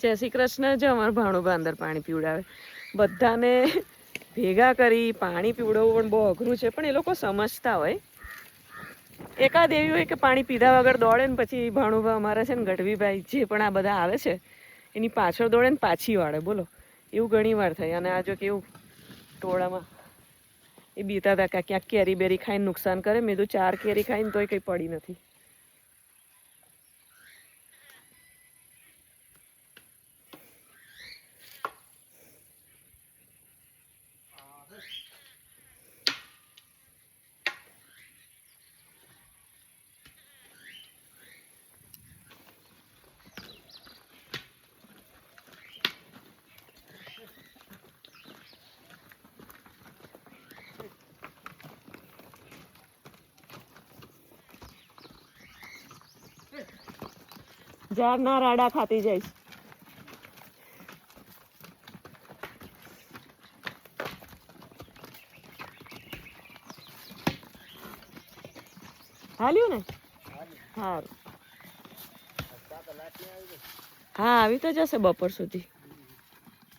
જય શ્રી કૃષ્ણ. જો અમારા ભાણુભા અંદર પાણી પીવડાવે. બધાને ભેગા કરી પાણી પીવડાવવું પણ બહુ અઘરું છે, પણ એ લોકો સમજતા હોય. એકાદ એવી હોય કે પાણી પીધા વગર દોડે ને પછી ભાણુભા અમારા છે ને ગઢવીભાઈ જે પણ આ બધા આવે છે એની પાછળ દોડે ને પાછી વાળે. બોલો, એવું ઘણી વાર થાય. અને આ જો કેવું ટોળામાં એ બીતા હતા કે ક્યાંક કેરી બેરી ખાઈને નુકસાન કરે. મેં તો 4 કેરી ખાઈને તોય કંઈ પડી નથી. ઝાડના રાડા ખાતી જઈશ. હાલ્યું ને? સારું. હા, આવી તો જશે બપોર સુધી.